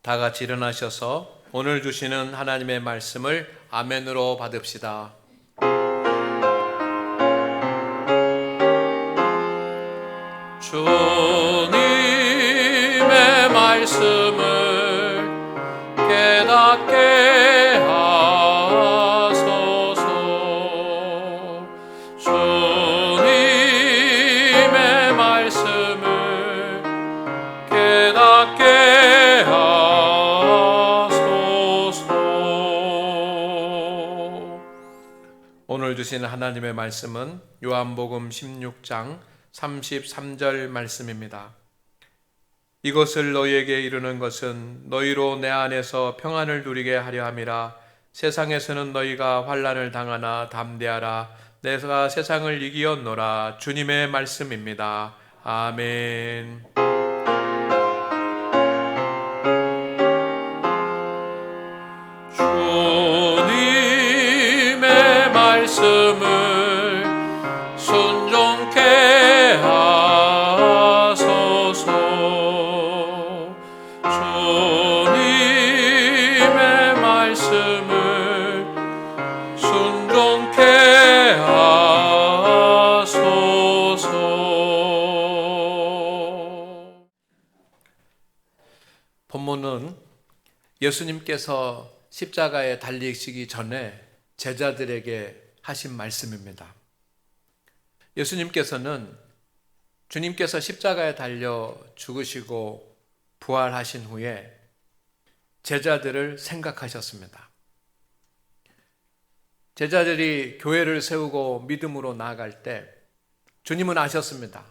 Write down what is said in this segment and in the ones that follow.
다 같이 일어나셔서 오늘 주시는 하나님의 말씀을 아멘으로 받읍시다. 주님의 말씀을 깨닫게 하소서. 주님의 말씀을 깨닫게 하소서. 오늘 주신 하나님의 말씀은 요한복음 16장 33절 말씀입니다. 이것을 너희에게 이르는 것은 너희로 내 안에서 평안을 누리게 하려 함이라. 세상에서는 너희가 환난을 당하나 담대하라. 내가 세상을 이기었노라. 주님의 말씀입니다. 아멘. 주님의 말씀을 순종케 하소서. 주님의 말씀을 순종케 하소서. 본문은 예수님께서 십자가에 달리시기 전에 제자들에게 하신 말씀입니다. 예수님께서는 주님께서 십자가에 달려 죽으시고 부활하신 후에 제자들을 생각하셨습니다. 제자들이 교회를 세우고 믿음으로 나아갈 때 주님은 아셨습니다.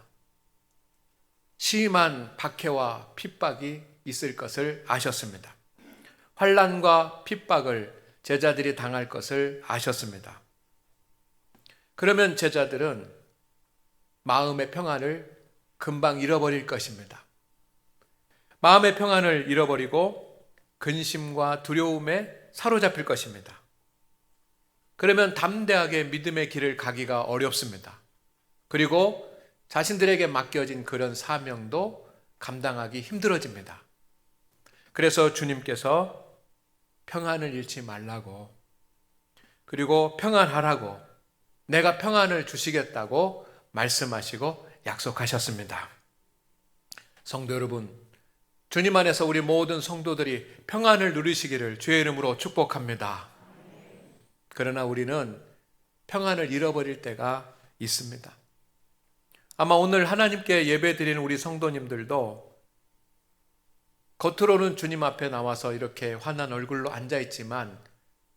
심한 박해와 핍박이 있을 것을 아셨습니다. 환난과 핍박을 제자들이 당할 것을 아셨습니다. 그러면 제자들은 마음의 평안을 금방 잃어버릴 것입니다. 마음의 평안을 잃어버리고 근심과 두려움에 사로잡힐 것입니다. 그러면 담대하게 믿음의 길을 가기가 어렵습니다. 그리고 자신들에게 맡겨진 그런 사명도 감당하기 힘들어집니다. 그래서 주님께서 평안을 잃지 말라고, 그리고 평안하라고, 내가 평안을 주시겠다고 말씀하시고 약속하셨습니다. 성도 여러분, 주님 안에서 우리 모든 성도들이 평안을 누리시기를 주의 이름으로 축복합니다. 그러나 우리는 평안을 잃어버릴 때가 있습니다. 아마 오늘 하나님께 예배드리는 우리 성도님들도 겉으로는 주님 앞에 나와서 이렇게 환한 얼굴로 앉아있지만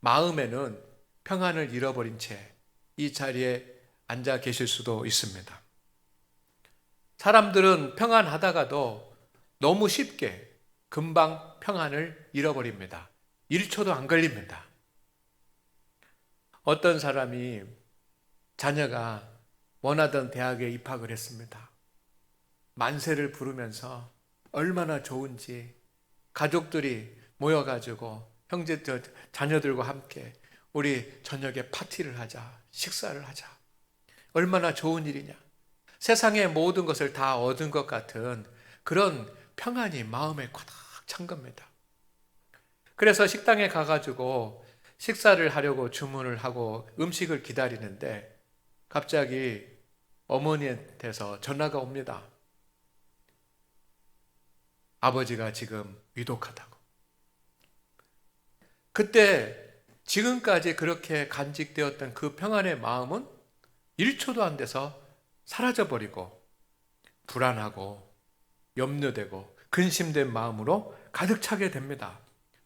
마음에는 평안을 잃어버린 채 이 자리에 앉아 계실 수도 있습니다. 사람들은 평안하다가도 너무 쉽게 금방 평안을 잃어버립니다. 1초도 안 걸립니다. 어떤 사람이 자녀가 원하던 대학에 입학을 했습니다. 만세를 부르면서 얼마나 좋은지 가족들이 모여가지고 자녀들과 함께 우리 저녁에 파티를 하자, 식사를 하자. 얼마나 좋은 일이냐. 세상의 모든 것을 다 얻은 것 같은 그런 평안이 마음에 꽉 찬 겁니다. 그래서 식당에 가가지고 식사를 하려고 주문을 하고 음식을 기다리는데 갑자기 어머니한테서 전화가 옵니다. 아버지가 지금 위독하다고. 그때 지금까지 그렇게 간직되었던 그 평안의 마음은 1초도 안 돼서 사라져버리고 불안하고 염려되고 근심된 마음으로 가득 차게 됩니다.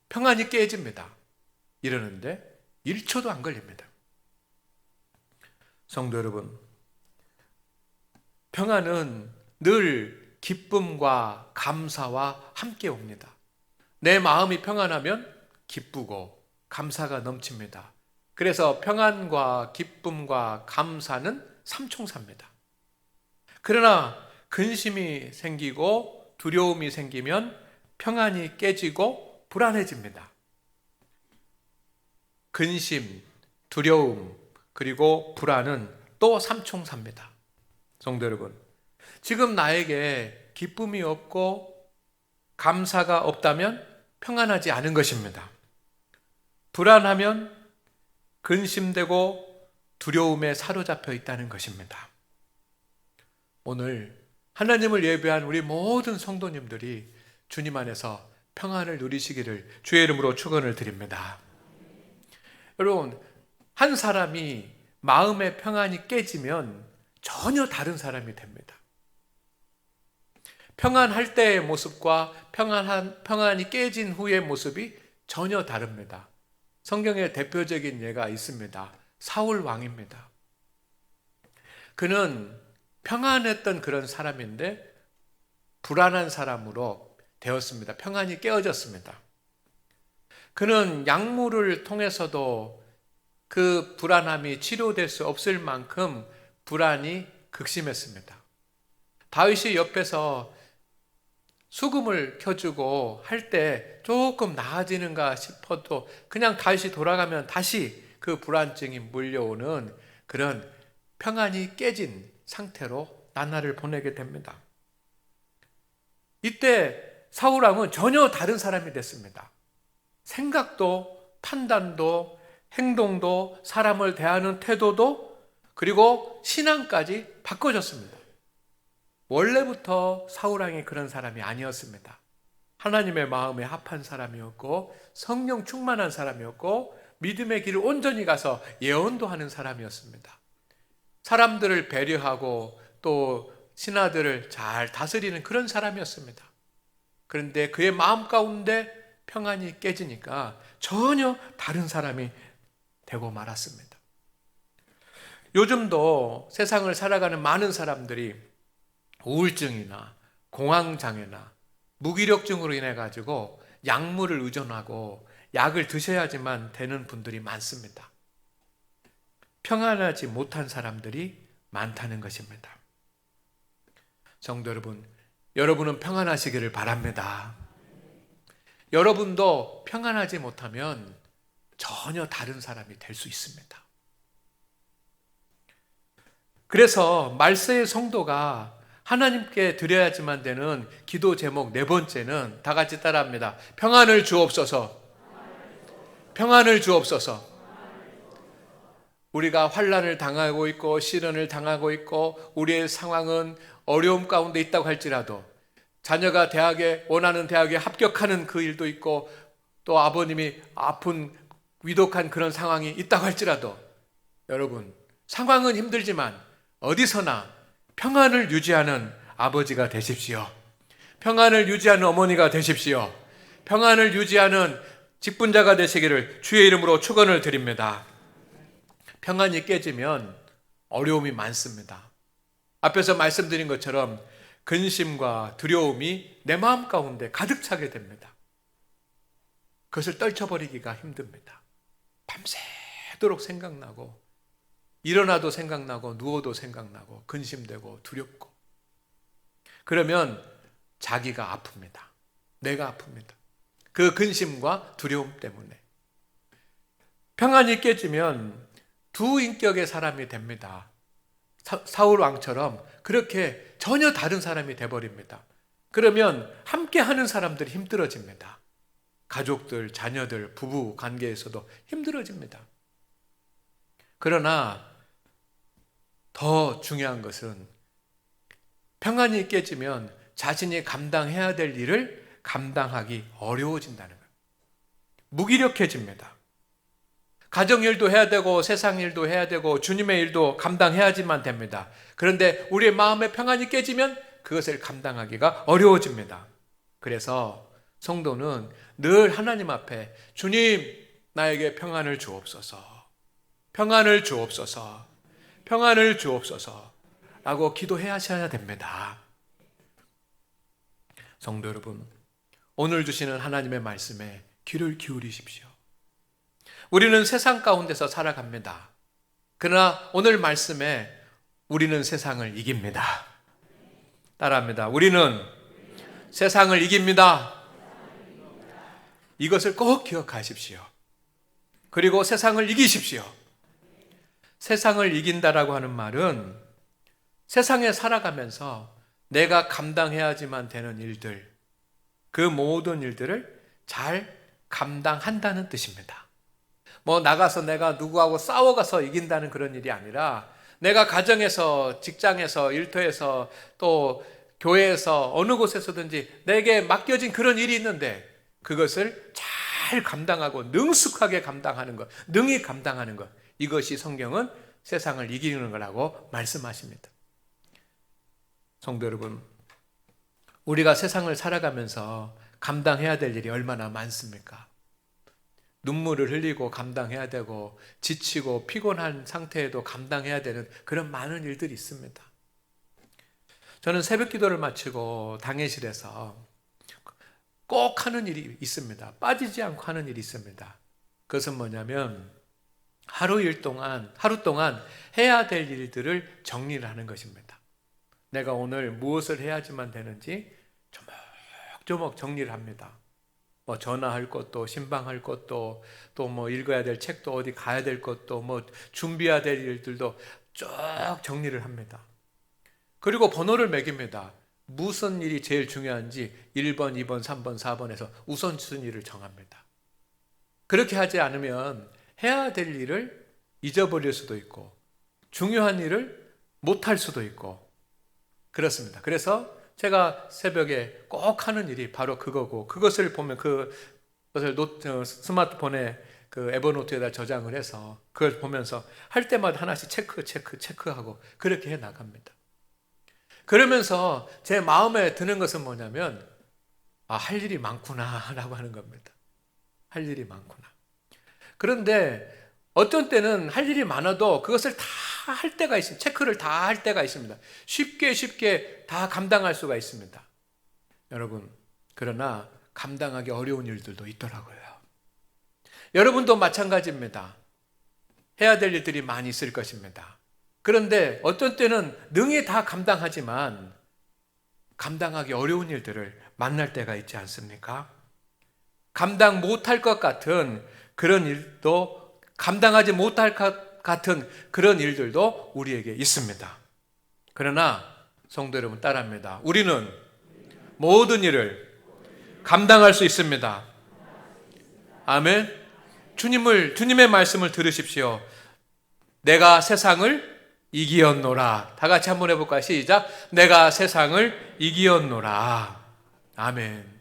평안이 깨집니다. 이러는데 1초도 안 걸립니다. 성도 여러분, 평안은 늘 기쁨과 감사와 함께 옵니다. 내 마음이 평안하면 기쁘고 감사가 넘칩니다. 그래서 평안과 기쁨과 감사는 삼총사입니다. 그러나 근심이 생기고 두려움이 생기면 평안이 깨지고 불안해집니다. 근심, 두려움, 그리고 불안은 또 삼총사입니다. 성도 여러분, 지금 나에게 기쁨이 없고 감사가 없다면 평안하지 않은 것입니다. 불안하면 근심되고 두려움에 사로잡혀 있다는 것입니다. 오늘 하나님을 예배한 우리 모든 성도님들이 주님 안에서 평안을 누리시기를 주의 이름으로 축원을 드립니다. 여러분, 한 사람이 마음의 평안이 깨지면 전혀 다른 사람이 됩니다. 평안할 때의 모습과 평안이 깨진 후의 모습이 전혀 다릅니다. 성경에 대표적인 예가 있습니다. 사울 왕입니다. 그는 평안했던 그런 사람인데 불안한 사람으로 되었습니다. 평안이 깨어졌습니다. 그는 약물을 통해서도 그 불안함이 치료될 수 없을 만큼 불안이 극심했습니다. 다윗이 옆에서 수금을 켜주고 할 때 조금 나아지는가 싶어도 그냥 다윗이 돌아가면 다시 그 불안증이 물려오는 그런 평안이 깨진 상태로 나날을 보내게 됩니다. 이때 사울왕은 전혀 다른 사람이 됐습니다. 생각도 판단도 행동도 사람을 대하는 태도도 그리고 신앙까지 바꿔졌습니다. 원래부터 사울왕이 그런 사람이 아니었습니다. 하나님의 마음에 합한 사람이었고 성령 충만한 사람이었고 믿음의 길을 온전히 가서 예언도 하는 사람이었습니다. 사람들을 배려하고 또 신하들을 잘 다스리는 그런 사람이었습니다. 그런데 그의 마음 가운데 평안이 깨지니까 전혀 다른 사람이 되고 말았습니다. 요즘도 세상을 살아가는 많은 사람들이 우울증이나 공황장애나 무기력증으로 인해 가지고 약물을 의존하고 약을 드셔야지만 되는 분들이 많습니다. 평안하지 못한 사람들이 많다는 것입니다. 성도 여러분, 여러분은 평안하시기를 바랍니다. 여러분도 평안하지 못하면 전혀 다른 사람이 될 수 있습니다. 그래서 말세의 성도가 하나님께 드려야지만 되는 기도 제목 네 번째는 다 같이 따라합니다. 평안을 주옵소서. 평안을 주옵소서. 우리가 환난을 당하고 있고 시련을 당하고 있고 우리의 상황은 어려움 가운데 있다고 할지라도 자녀가 원하는 대학에 합격하는 그 일도 있고 또 아버님이 아픈 위독한 그런 상황이 있다고 할지라도 여러분, 상황은 힘들지만 어디서나 평안을 유지하는 아버지가 되십시오. 평안을 유지하는 어머니가 되십시오. 평안을 유지하는 직분자가 되시기를 주의 이름으로 축원을 드립니다. 평안이 깨지면 어려움이 많습니다. 앞에서 말씀드린 것처럼 근심과 두려움이 내 마음 가운데 가득 차게 됩니다. 그것을 떨쳐버리기가 힘듭니다. 밤새도록 생각나고 일어나도 생각나고 누워도 생각나고 근심되고 두렵고 그러면 자기가 아픕니다. 내가 아픕니다. 그 근심과 두려움 때문에 평안이 깨지면 두 인격의 사람이 됩니다. 사울 왕처럼 그렇게 전혀 다른 사람이 돼버립니다. 그러면 함께 하는 사람들이 힘들어집니다. 가족들, 자녀들, 부부 관계에서도 힘들어집니다. 그러나 더 중요한 것은 평안이 깨지면 자신이 감당해야 될 일을 감당하기 어려워진다는 거예요. 무기력해집니다. 가정 일도 해야 되고 세상 일도 해야 되고 주님의 일도 감당해야지만 됩니다. 그런데 우리의 마음의 평안이 깨지면 그것을 감당하기가 어려워집니다. 그래서 성도는 늘 하나님 앞에 주님 나에게 평안을 주옵소서, 평안을 주옵소서, 평안을 주옵소서 라고 기도하셔야 됩니다. 성도 여러분, 오늘 주시는 하나님의 말씀에 귀를 기울이십시오. 우리는 세상 가운데서 살아갑니다. 그러나 오늘 말씀에 우리는 세상을 이깁니다. 따라합니다. 우리는 세상을 이깁니다. 이것을 꼭 기억하십시오. 그리고 세상을 이기십시오. 세상을 이긴다라고 하는 말은 세상에 살아가면서 내가 감당해야지만 되는 일들, 그 모든 일들을 잘 감당한다는 뜻입니다. 뭐 나가서 내가 누구하고 싸워가서 이긴다는 그런 일이 아니라 내가 가정에서, 직장에서, 일터에서, 또 교회에서 어느 곳에서든지 내게 맡겨진 그런 일이 있는데 그것을 잘 감당하고 능숙하게 감당하는 것, 능히 감당하는 것, 이것이 성경은 세상을 이기는 거라고 말씀하십니다. 성도 여러분, 우리가 세상을 살아가면서 감당해야 될 일이 얼마나 많습니까? 눈물을 흘리고 감당해야 되고 지치고 피곤한 상태에도 감당해야 되는 그런 많은 일들이 있습니다. 저는 새벽 기도를 마치고 당회실에서 꼭 하는 일이 있습니다. 빠지지 않고 하는 일이 있습니다. 그것은 뭐냐면 하루 동안 해야 될 일들을 정리를 하는 것입니다. 내가 오늘 무엇을 해야지만 되는지 조목조목 정리를 합니다. 뭐 전화할 것도, 신방할 것도, 또 뭐 읽어야 될 책도, 어디 가야 될 것도, 뭐 준비해야 될 일들도 쭉 정리를 합니다. 그리고 번호를 매깁니다. 무슨 일이 제일 중요한지 1번, 2번, 3번, 4번에서 우선순위를 정합니다. 그렇게 하지 않으면 해야 될 일을 잊어버릴 수도 있고 중요한 일을 못할 수도 있고 그렇습니다. 그래서 제가 새벽에 꼭 하는 일이 바로 그거고, 그것을 보면 그것을 스마트폰에 그 에버노트에다 저장을 해서 그걸 보면서 할 때마다 하나씩 체크하고 그렇게 해 나갑니다. 그러면서 제 마음에 드는 것은 뭐냐면 할 일이 많구나라고 하는 겁니다. 할 일이 많구나. 그런데 어떤 때는 할 일이 많아도 그것을 다 할 때가 있습니다. 체크를 다 할 때가 있습니다. 쉽게 다 감당할 수가 있습니다. 여러분, 그러나 감당하기 어려운 일들도 있더라고요. 여러분도 마찬가지입니다. 해야 될 일들이 많이 있을 것입니다. 그런데 어떤 때는 능히 다 감당하지만 감당하기 어려운 일들을 만날 때가 있지 않습니까? 감당 못할 것 같은 그런 일도, 감당하지 못할 것 같은 그런 일들도 우리에게 있습니다. 그러나 성도 여러분 따라합니다. 우리는 모든 일을 감당할 수 있습니다. 아멘. 주님의 말씀을 들으십시오. 내가 세상을 이기었노라. 다 같이 한번 해볼까요? 시작. 내가 세상을 이기었노라. 아멘.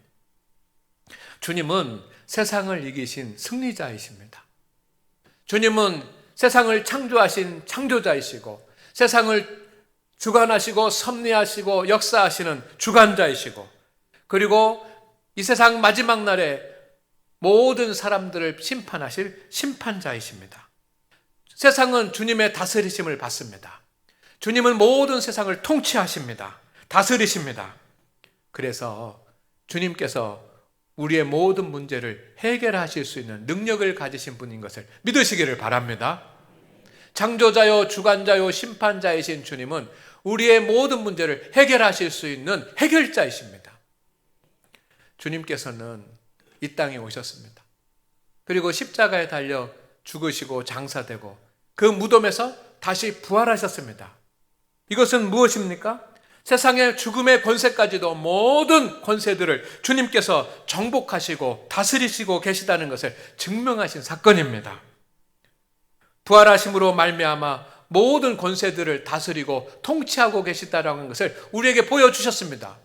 주님은 세상을 이기신 승리자이십니다. 주님은 세상을 창조하신 창조자이시고 세상을 주관하시고 섭리하시고 역사하시는 주관자이시고 그리고 이 세상 마지막 날에 모든 사람들을 심판하실 심판자이십니다. 세상은 주님의 다스리심을 받습니다. 주님은 모든 세상을 통치하십니다. 다스리십니다. 그래서 주님께서 우리의 모든 문제를 해결하실 수 있는 능력을 가지신 분인 것을 믿으시기를 바랍니다. 창조자요, 주관자요, 심판자이신 주님은 우리의 모든 문제를 해결하실 수 있는 해결자이십니다. 주님께서는 이 땅에 오셨습니다. 그리고 십자가에 달려 죽으시고 장사되고 그 무덤에서 다시 부활하셨습니다. 이것은 무엇입니까? 세상의 죽음의 권세까지도 모든 권세들을 주님께서 정복하시고 다스리시고 계시다는 것을 증명하신 사건입니다. 부활하심으로 말미암아 모든 권세들을 다스리고 통치하고 계시다는 것을 우리에게 보여주셨습니다.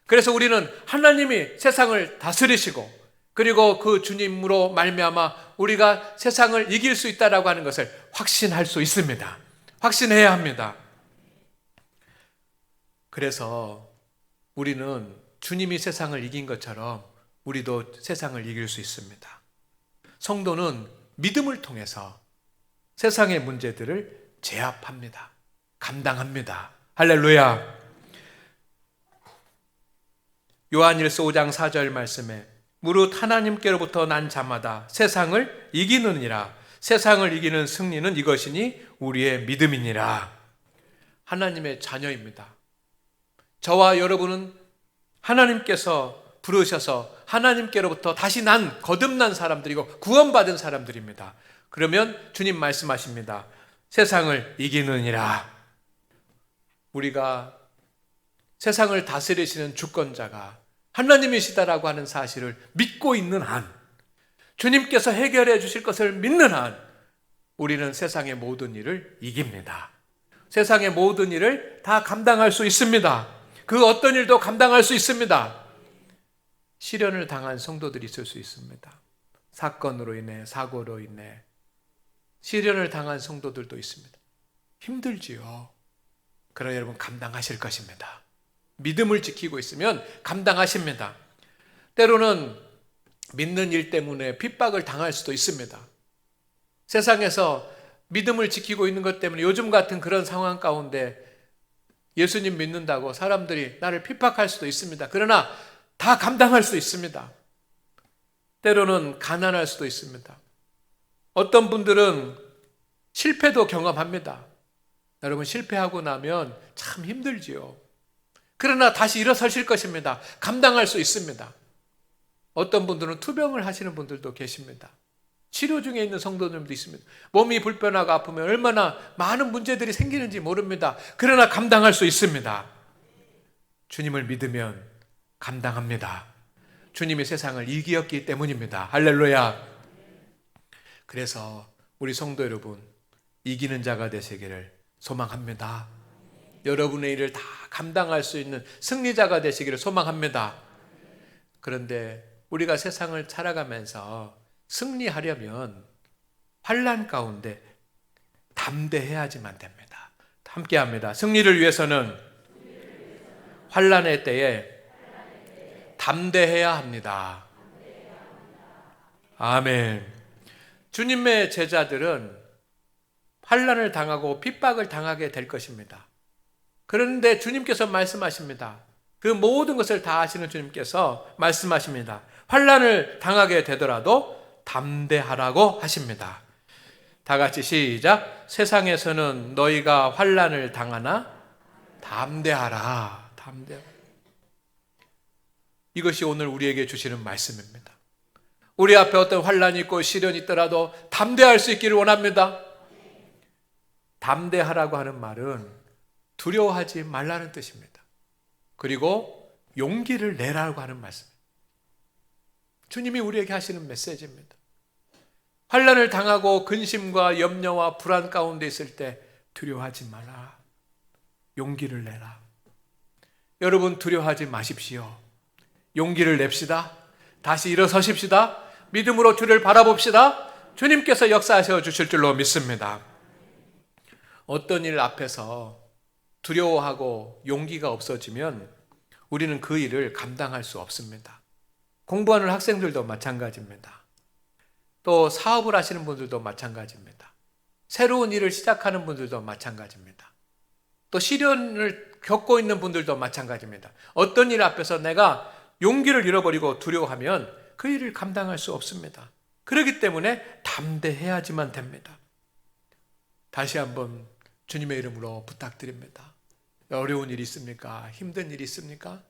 그래서 우리는 하나님이 세상을 다스리시고 그리고 그 주님으로 말미암아 우리가 세상을 이길 수 있다라고 하는 것을 확신할 수 있습니다. 확신해야 합니다. 그래서 우리는 주님이 세상을 이긴 것처럼 우리도 세상을 이길 수 있습니다. 성도는 믿음을 통해서 세상의 문제들을 제압합니다. 감당합니다. 할렐루야. 요한일서 5장 4절 말씀에 무릇 하나님께로부터 난 자마다 세상을 이기느니라. 세상을 이기는 승리는 이것이니 우리의 믿음이니라. 하나님의 자녀입니다. 저와 여러분은 하나님께서 부르셔서 하나님께로부터 다시 거듭난 사람들이고 구원받은 사람들입니다. 그러면 주님 말씀하십니다. 세상을 이기느니라. 우리가 세상을 다스리시는 주권자가 하나님이시다라고 하는 사실을 믿고 있는 한, 주님께서 해결해 주실 것을 믿는 한, 우리는 세상의 모든 일을 이깁니다. 세상의 모든 일을 다 감당할 수 있습니다. 그 어떤 일도 감당할 수 있습니다. 시련을 당한 성도들이 있을 수 있습니다. 사건으로 인해, 사고로 인해 시련을 당한 성도들도 있습니다. 힘들지요. 그러나 여러분 감당하실 것입니다. 믿음을 지키고 있으면 감당하십니다. 때로는 믿는 일 때문에 핍박을 당할 수도 있습니다. 세상에서 믿음을 지키고 있는 것 때문에 요즘 같은 그런 상황 가운데 예수님 믿는다고 사람들이 나를 핍박할 수도 있습니다. 그러나 다 감당할 수 있습니다. 때로는 가난할 수도 있습니다. 어떤 분들은 실패도 경험합니다. 여러분 실패하고 나면 참 힘들지요. 그러나 다시 일어서실 것입니다. 감당할 수 있습니다. 어떤 분들은 투병을 하시는 분들도 계십니다. 치료 중에 있는 성도님도 있습니다. 몸이 불편하고 아프면 얼마나 많은 문제들이 생기는지 모릅니다. 그러나 감당할 수 있습니다. 주님을 믿으면 감당합니다. 주님이 세상을 이기었기 때문입니다. 할렐루야. 그래서 우리 성도 여러분, 이기는 자가 되시기를 소망합니다. 여러분의 일을 다 감당할 수 있는 승리자가 되시기를 소망합니다. 그런데 우리가 세상을 살아가면서 승리하려면 환난 가운데 담대해야지만 됩니다. 함께 합니다. 승리를 위해서는 환난의 때에 담대해야 합니다. 아멘. 주님의 제자들은 환난을 당하고 핍박을 당하게 될 것입니다. 그런데 주님께서 말씀하십니다. 그 모든 것을 다 아시는 주님께서 말씀하십니다. 환난을 당하게 되더라도 담대하라고 하십니다. 다 같이 시작. 세상에서는 너희가 환난을 당하나 담대하라. 담대하라. 이것이 오늘 우리에게 주시는 말씀입니다. 우리 앞에 어떤 환난이 있고 시련이 있더라도 담대할 수 있기를 원합니다. 담대하라고 하는 말은 두려워하지 말라는 뜻입니다. 그리고 용기를 내라고 하는 말씀입니다. 주님이 우리에게 하시는 메시지입니다. 환난을 당하고 근심과 염려와 불안 가운데 있을 때 두려워하지 마라. 용기를 내라. 여러분 두려워하지 마십시오. 용기를 냅시다. 다시 일어서십시다. 믿음으로 주를 바라봅시다. 주님께서 역사하셔 주실 줄로 믿습니다. 어떤 일 앞에서 두려워하고 용기가 없어지면 우리는 그 일을 감당할 수 없습니다. 공부하는 학생들도 마찬가지입니다. 또 사업을 하시는 분들도 마찬가지입니다. 새로운 일을 시작하는 분들도 마찬가지입니다. 또 시련을 겪고 있는 분들도 마찬가지입니다. 어떤 일 앞에서 내가 용기를 잃어버리고 두려워하면 그 일을 감당할 수 없습니다. 그렇기 때문에 담대해야지만 됩니다. 다시 한번 주님의 이름으로 부탁드립니다. 어려운 일이 있습니까? 힘든 일이 있습니까?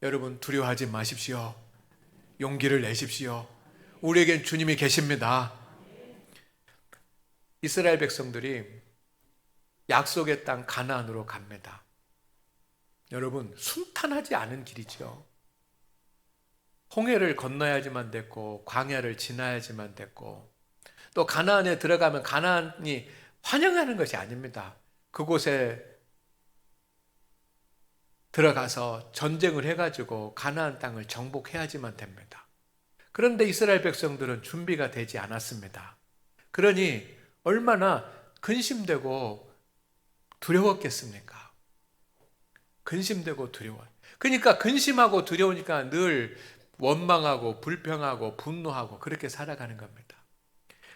여러분 두려워하지 마십시오. 용기를 내십시오. 우리에겐 주님이 계십니다. 이스라엘 백성들이 약속의 땅 가나안으로 갑니다. 여러분 순탄하지 않은 길이죠. 홍해를 건너야지만 됐고 광야를 지나야지만 됐고 또 가나안에 들어가면 가나안이 환영하는 것이 아닙니다. 그곳에 들어가서 전쟁을 해가지고 가나안 땅을 정복해야지만 됩니다. 그런데 이스라엘 백성들은 준비가 되지 않았습니다. 그러니 얼마나 근심되고 두려웠겠습니까? 근심되고 두려워. 그러니까 근심하고 두려우니까 늘 원망하고 불평하고 분노하고 그렇게 살아가는 겁니다.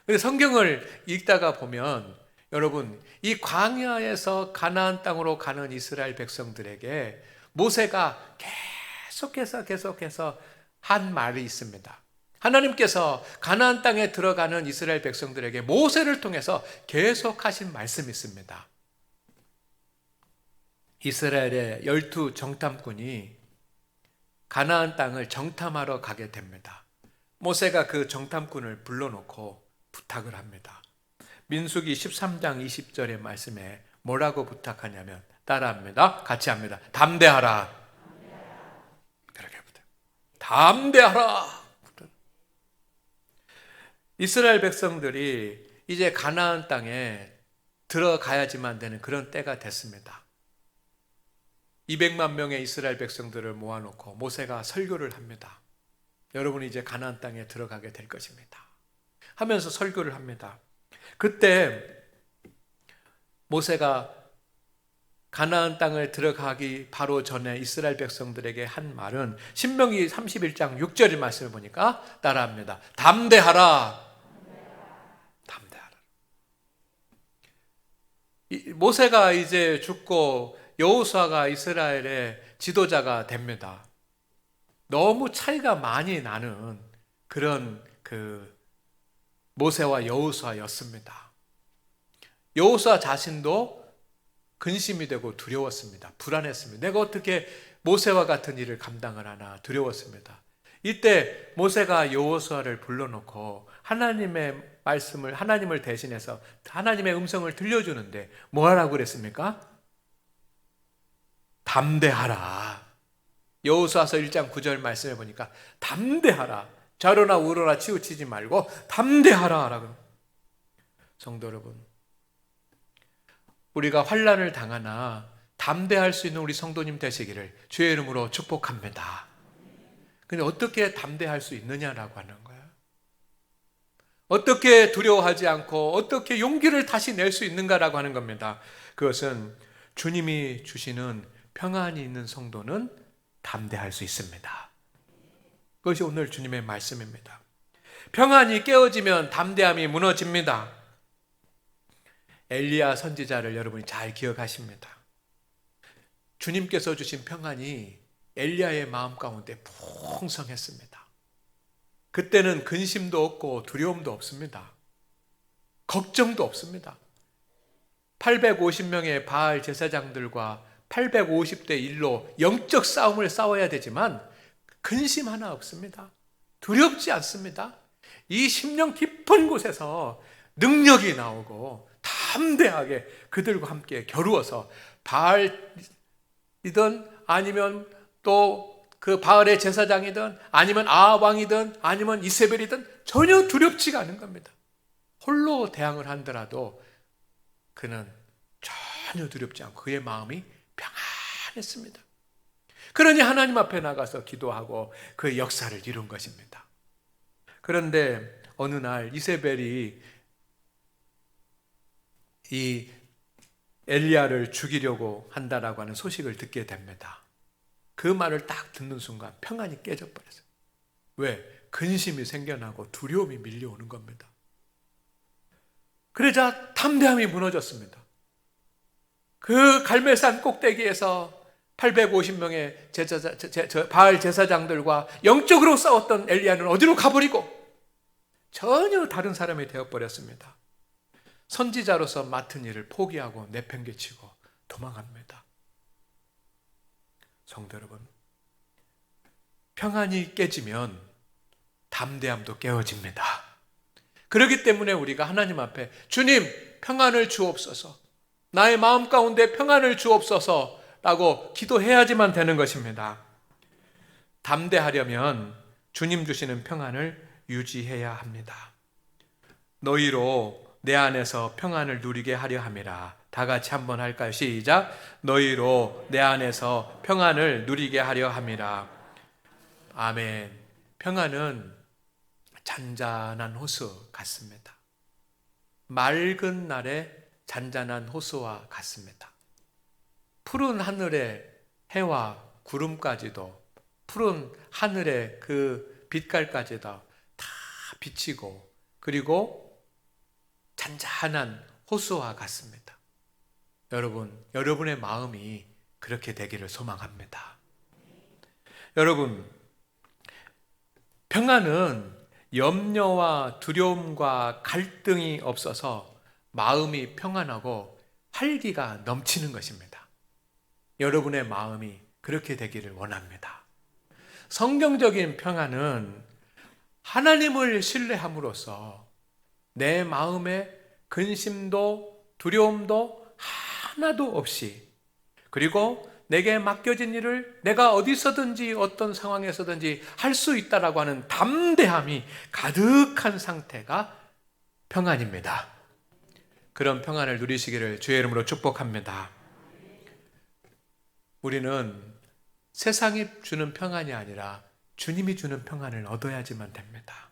그런데 성경을 읽다가 보면 여러분 이 광야에서 가나안 땅으로 가는 이스라엘 백성들에게 모세가 계속해서 한 말이 있습니다. 하나님께서 가나안 땅에 들어가는 이스라엘 백성들에게 모세를 통해서 계속 하신 말씀이 있습니다. 이스라엘의 12 정탐꾼이 가나안 땅을 정탐하러 가게 됩니다. 모세가 그 정탐꾼을 불러놓고 부탁을 합니다. 민수기 13장 20절의 말씀에 뭐라고 부탁하냐면 따라합니다. 같이 합니다. 담대하라. 그렇게 부탁. 담대하라. 이스라엘 백성들이 이제 가나안 땅에 들어가야지만 되는 그런 때가 됐습니다. 200만 명의 이스라엘 백성들을 모아놓고 모세가 설교를 합니다. 여러분이 이제 가나안 땅에 들어가게 될 것입니다. 하면서 설교를 합니다. 그때 모세가 가나안 땅을 들어가기 바로 전에 이스라엘 백성들에게 한 말은 신명기 31장 6절의 말씀을 보니까 따라합니다. 담대하라. 담대하라. 모세가 이제 죽고 여호수아가 이스라엘의 지도자가 됩니다. 너무 차이가 많이 나는 그런 모세와 여호수아였습니다. 여호수아 자신도 근심이 되고 두려웠습니다. 불안했습니다. 내가 어떻게 모세와 같은 일을 감당을 하나 두려웠습니다. 이때 모세가 여호수아를 불러놓고 하나님의 말씀을, 하나님을 대신해서 하나님의 음성을 들려주는데 뭐 하라고 그랬습니까? 담대하라. 여호수아서 1장 9절 말씀해 보니까 담대하라. 좌로나 우로나 치우치지 말고 담대하라 라고. 성도 여러분, 우리가 환난을 당하나 담대할 수 있는 우리 성도님 되시기를 주의 이름으로 축복합니다. 근데 어떻게 담대할 수 있느냐라고 하는 거예요. 어떻게 두려워하지 않고 어떻게 용기를 다시 낼 수 있는가라고 하는 겁니다. 그것은 주님이 주시는 평안이 있는 성도는 담대할 수 있습니다. 그것이 오늘 주님의 말씀입니다. 평안이 깨어지면 담대함이 무너집니다. 엘리야 선지자를 여러분이 잘 기억하십니다. 주님께서 주신 평안이 엘리야의 마음 가운데 풍성했습니다. 그때는 근심도 없고 두려움도 없습니다. 걱정도 없습니다. 850명의 바알 제사장들과 850대 1로 영적 싸움을 싸워야 되지만 근심 하나 없습니다. 두렵지 않습니다. 이 심령 깊은 곳에서 능력이 나오고 담대하게 그들과 함께 겨루어서 바알이든 아니면 또 그 바알의 제사장이든 아니면 아합 왕이든 아니면 이세벨이든 전혀 두렵지가 않은 겁니다. 홀로 대항을 한더라도 그는 전혀 두렵지 않고 그의 마음이 평안했습니다. 그러니 하나님 앞에 나가서 기도하고 그의 역사를 이룬 것입니다. 그런데 어느 날 이세벨이 이 엘리야를 죽이려고 한다라고 하는 소식을 듣게 됩니다. 그 말을 딱 듣는 순간 평안이 깨져버렸어요. 왜? 근심이 생겨나고 두려움이 밀려오는 겁니다. 그러자 담대함이 무너졌습니다. 그 갈멜산 꼭대기에서 850명의 바알 제사장들과 영적으로 싸웠던 엘리야는 어디로 가버리고 전혀 다른 사람이 되어버렸습니다. 선지자로서 맡은 일을 포기하고 내팽개치고 도망갑니다. 성도 여러분, 평안이 깨지면 담대함도 깨어집니다. 그렇기 때문에 우리가 하나님 앞에 주님 평안을 주옵소서, 나의 마음 가운데 평안을 주옵소서 라고 기도해야지만 되는 것입니다. 담대하려면 주님 주시는 평안을 유지해야 합니다. 너희로 내 안에서 평안을 누리게 하려 함이라. 다 같이 한번 할까요? 시작. 너희로 내 안에서 평안을 누리게 하려 함이라. 아멘. 평안은 잔잔한 호수 같습니다. 맑은 날에 잔잔한 호수와 같습니다. 푸른 하늘의 해와 구름까지도, 푸른 하늘의 그 빛깔까지도 다 비치고, 그리고 잔잔한 호수와 같습니다. 여러분, 여러분의 마음이 그렇게 되기를 소망합니다. 여러분, 평안은 염려와 두려움과 갈등이 없어서 마음이 평안하고 활기가 넘치는 것입니다. 여러분의 마음이 그렇게 되기를 원합니다. 성경적인 평안은 하나님을 신뢰함으로써 내 마음에 근심도 두려움도 하나도 없이, 그리고 내게 맡겨진 일을 내가 어디서든지 어떤 상황에서든지 할 수 있다라고 하는 담대함이 가득한 상태가 평안입니다. 그런 평안을 누리시기를 주의 이름으로 축복합니다. 우리는 세상이 주는 평안이 아니라 주님이 주는 평안을 얻어야지만 됩니다.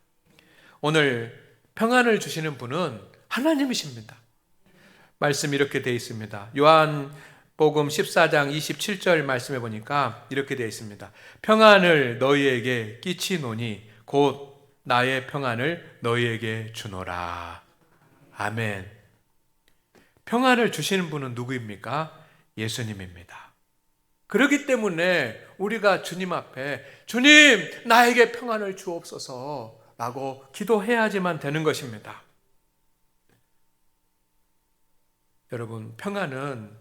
오늘 평안을 주시는 분은 하나님이십니다. 말씀이 이렇게 되어 있습니다. 요한복음 14장 27절 말씀해 보니까 이렇게 되어 있습니다. 평안을 너희에게 끼치노니 곧 나의 평안을 너희에게 주노라. 아멘. 평안을 주시는 분은 누구입니까? 예수님입니다. 그렇기 때문에 우리가 주님 앞에 주님 나에게 평안을 주옵소서 라고 기도해야지만 되는 것입니다. 여러분, 평안은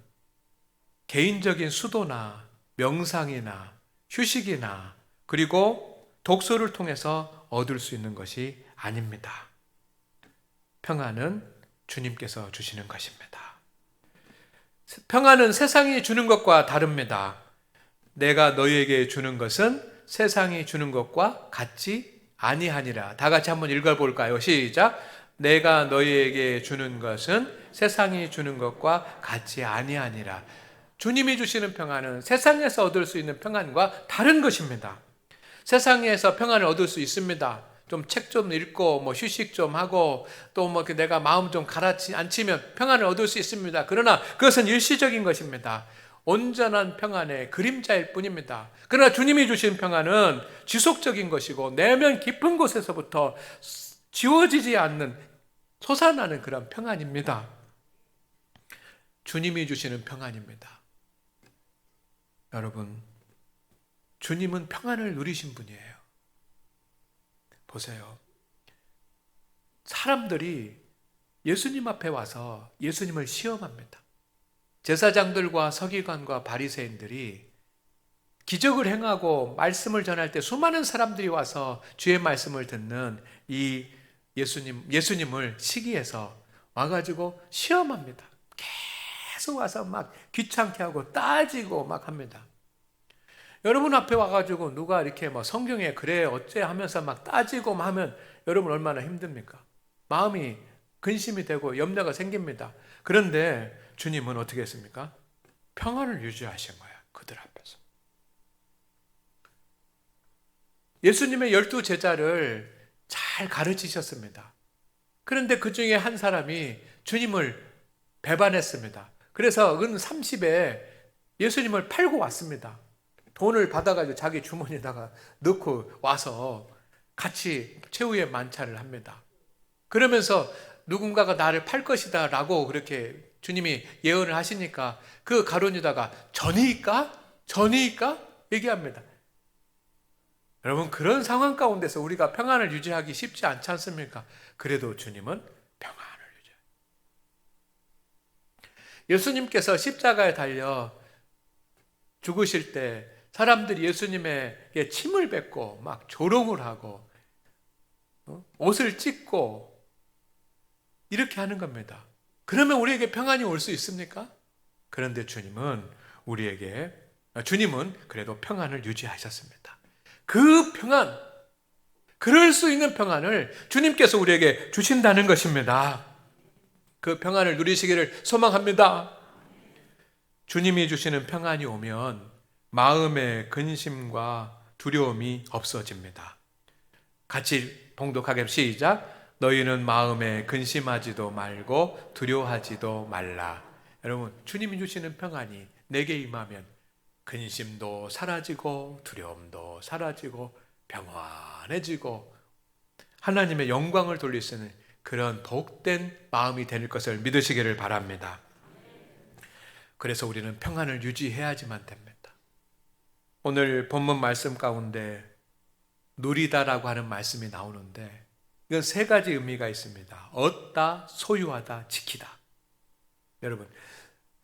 개인적인 수도나 명상이나 휴식이나 그리고 독서를 통해서 얻을 수 있는 것이 아닙니다. 평안은 주님께서 주시는 것입니다. 평안은 세상이 주는 것과 다릅니다. 내가 너희에게 주는 것은 세상이 주는 것과 같지 아니하니라. 다 같이 한번 읽어볼까요? 시작. 내가 너희에게 주는 것은 세상이 주는 것과 같지 아니하니라. 주님이 주시는 평안은 세상에서 얻을 수 있는 평안과 다른 것입니다. 세상에서 평안을 얻을 수 있습니다. 좀 책 좀 읽고 휴식 좀 하고 또 내가 마음 좀 가라앉히면 평안을 얻을 수 있습니다. 그러나 그것은 일시적인 것입니다. 온전한 평안의 그림자일 뿐입니다. 그러나 주님이 주신 평안은 지속적인 것이고 내면 깊은 곳에서부터 지워지지 않는 솟아나는 그런 평안입니다. 주님이 주시는 평안입니다. 여러분, 주님은 평안을 누리신 분이에요. 보세요. 사람들이 예수님 앞에 와서 예수님을 시험합니다. 제사장들과 서기관과 바리새인들이 기적을 행하고 말씀을 전할 때 수많은 사람들이 와서 주의 말씀을 듣는 이 예수님을 시기해서 와가지고 시험합니다. 계속 와서 막 귀찮게 하고 따지고 막 합니다. 여러분 앞에 와가지고 누가 이렇게 성경에 그래 어째 하면서 막 따지고 하면 여러분 얼마나 힘듭니까? 마음이 근심이 되고 염려가 생깁니다. 그런데 주님은 어떻게 했습니까? 평안을 유지하신 거예요. 그들 앞에서. 예수님의 12 제자를 잘 가르치셨습니다. 그런데 그 중에 한 사람이 주님을 배반했습니다. 그래서 은 30에 예수님을 팔고 왔습니다. 돈을 받아가지고 자기 주머니에다가 넣고 와서 같이 최후의 만찬을 합니다. 그러면서 누군가가 나를 팔 것이다 라고 그렇게 주님이 예언을 하시니까 그 가론유다가 전이일까? 얘기합니다. 여러분, 그런 상황 가운데서 우리가 평안을 유지하기 쉽지 않지 않습니까? 그래도 주님은 평안을 유지해요. 예수님께서 십자가에 달려 죽으실 때 사람들이 예수님에게 침을 뱉고 막 조롱을 하고 옷을 찢고 이렇게 하는 겁니다. 그러면 우리에게 평안이 올 수 있습니까? 그런데 주님은 그래도 평안을 유지하셨습니다. 그 평안, 그럴 수 있는 평안을 주님께서 우리에게 주신다는 것입니다. 그 평안을 누리시기를 소망합니다. 주님이 주시는 평안이 오면 마음의 근심과 두려움이 없어집니다. 같이 봉독하게 시작. 너희는 마음에 근심하지도 말고 두려워하지도 말라. 여러분, 주님이 주시는 평안이 내게 임하면 근심도 사라지고 두려움도 사라지고 평안해지고 하나님의 영광을 돌릴 수 있는 그런 복된 마음이 될 것을 믿으시기를 바랍니다. 그래서 우리는 평안을 유지해야지만 됩니다. 오늘 본문 말씀 가운데 누리다라고 하는 말씀이 나오는데 이건 세 가지 의미가 있습니다. 얻다, 소유하다, 지키다. 여러분,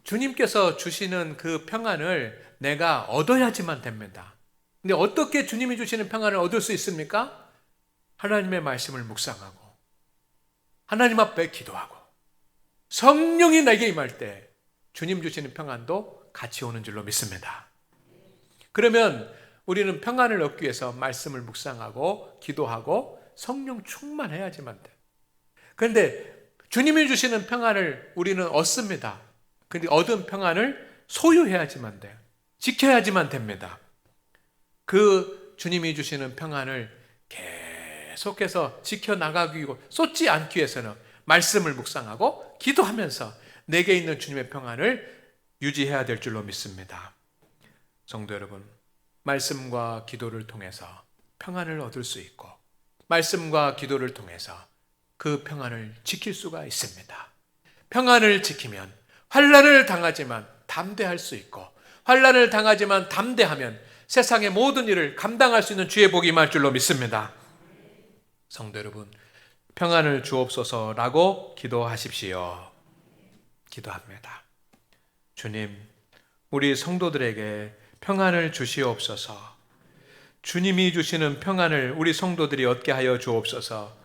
주님께서 주시는 그 평안을 내가 얻어야지만 됩니다. 근데 어떻게 주님이 주시는 평안을 얻을 수 있습니까? 하나님의 말씀을 묵상하고 하나님 앞에 기도하고 성령이 내게 임할 때 주님 주시는 평안도 같이 오는 줄로 믿습니다. 그러면 우리는 평안을 얻기 위해서 말씀을 묵상하고 기도하고 성령 충만해야지만 돼. 그런데 주님이 주시는 평안을 우리는 얻습니다. 그런데 얻은 평안을 소유해야지만 돼요. 지켜야지만 됩니다. 그 주님이 주시는 평안을 계속해서 지켜나가기 위해 쏟지 않기 위해서는 말씀을 묵상하고 기도하면서 내게 있는 주님의 평안을 유지해야 될 줄로 믿습니다. 성도 여러분, 말씀과 기도를 통해서 평안을 얻을 수 있고 말씀과 기도를 통해서 그 평안을 지킬 수가 있습니다. 평안을 지키면 환난을 당하지만 담대할 수 있고 환난을 당하지만 담대하면 세상의 모든 일을 감당할 수 있는 주의 복이 임할 줄로 믿습니다. 성도 여러분, 평안을 주옵소서라고 기도하십시오. 기도합니다. 주님, 우리 성도들에게 평안을 주시옵소서. 주님이 주시는 평안을 우리 성도들이 얻게 하여 주옵소서.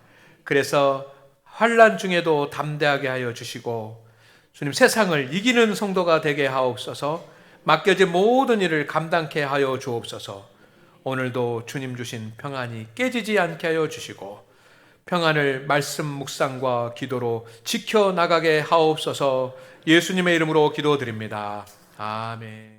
그래서 환난 중에도 담대하게 하여 주시고 주님, 세상을 이기는 성도가 되게 하옵소서. 맡겨진 모든 일을 감당케 하여 주옵소서. 오늘도 주님 주신 평안이 깨지지 않게 하여 주시고 평안을 말씀 묵상과 기도로 지켜나가게 하옵소서. 예수님의 이름으로 기도드립니다. 아멘.